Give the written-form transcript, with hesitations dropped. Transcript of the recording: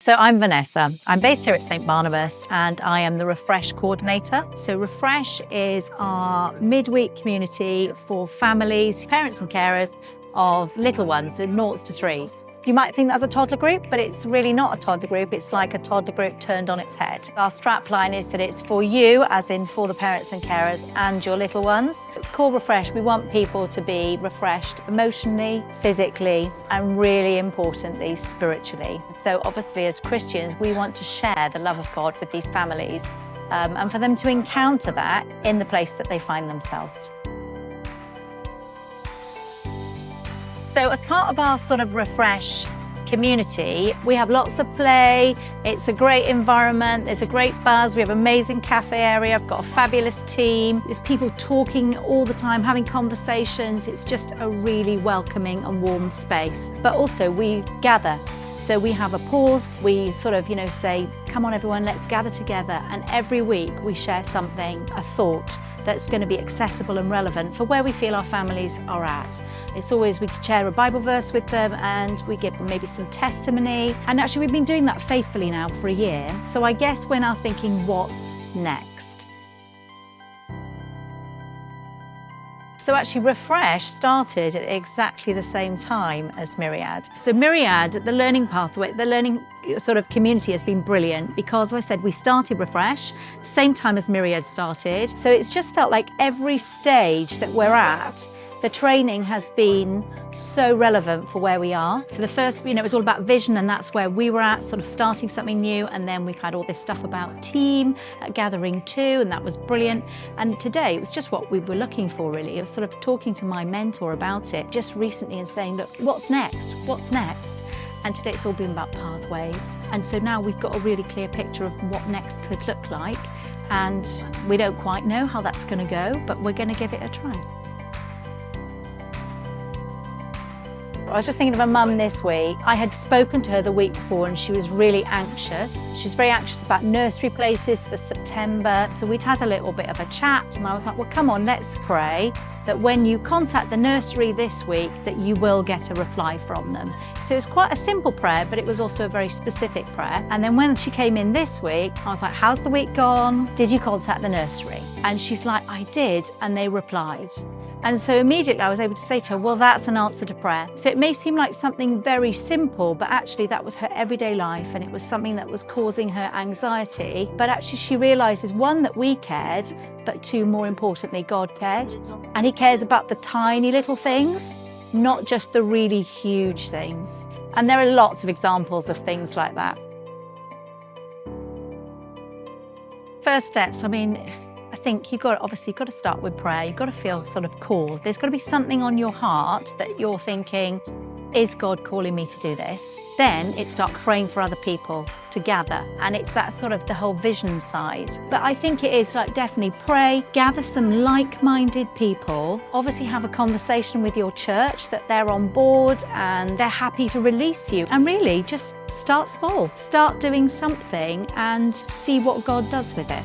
So I'm Vanessa. I'm based here at St Barnabas and I am the Refresh coordinator. So Refresh is our midweek community for families, parents and carers of little ones, so 0s to 3s. You might think that's a toddler group, but it's really not a toddler group. It's like a toddler group turned on its head. Our strapline is that it's for you, as in for the parents and carers and your little ones. It's called Refresh. We want people to be refreshed emotionally, physically, and really importantly, spiritually. So obviously as Christians, we want to share the love of God with these families and for them to encounter that in the place that they find themselves. So as part of our sort of Refresh community, we have lots of play. It's a great environment. There's a great buzz. We have an amazing cafe area. I've got a fabulous team. There's people talking all the time, having conversations. It's just a really welcoming and warm space. But also we gather. So we have a pause. We sort of, say, come on everyone, let's gather together. And every week we share something, a thought that's going to be accessible and relevant for where we feel our families are at. It's always we share a Bible verse with them and we give them maybe some testimony. And actually we've been doing that faithfully now for a year. So I guess we're now thinking, what's next? So actually Refresh started at exactly the same time as Myriad. So Myriad, the learning pathway, the learning sort of community has been brilliant because, as I said, we started Refresh, same time as Myriad started. So it's just felt like every stage that we're at, the training has been so relevant for where we are. So the first, it was all about vision and that's where we were at, sort of starting something new. And then we've had all this stuff about team at Gathering 2 and that was brilliant. And today it was just what we were looking for really. I was sort of talking to my mentor about it just recently and saying, look, what's next? What's next? And today it's all been about pathways. And so now we've got a really clear picture of what next could look like. And we don't quite know how that's going to go, but we're going to give it a try. I was just thinking of a mum this week. I had spoken to her the week before and she was really anxious. She was very anxious about nursery places for September. So we'd had a little bit of a chat and I was like, well, come on, let's pray that when you contact the nursery this week, that you will get a reply from them. So it was quite a simple prayer, but it was also a very specific prayer. And then when she came in this week, I was like, how's the week gone? Did you contact the nursery? And she's like, I did, and they replied. And so immediately I was able to say to her, well, that's an answer to prayer. So it may seem like something very simple, but actually that was her everyday life and it was something that was causing her anxiety. But actually she realizes, one, that we cared, but two, more importantly, God cared. And he cares about the tiny little things, not just the really huge things. And there are lots of examples of things like that. First steps, I think you've got to start with prayer. You've got to feel sort of called. There's got to be something on your heart that you're thinking, is God calling me to do this? Then it's start praying for other people to gather. And it's that sort of the whole vision side. But I think it is like definitely pray, gather some like-minded people, obviously have a conversation with your church that they're on board and they're happy to release you. And really just start small, start doing something and see what God does with it.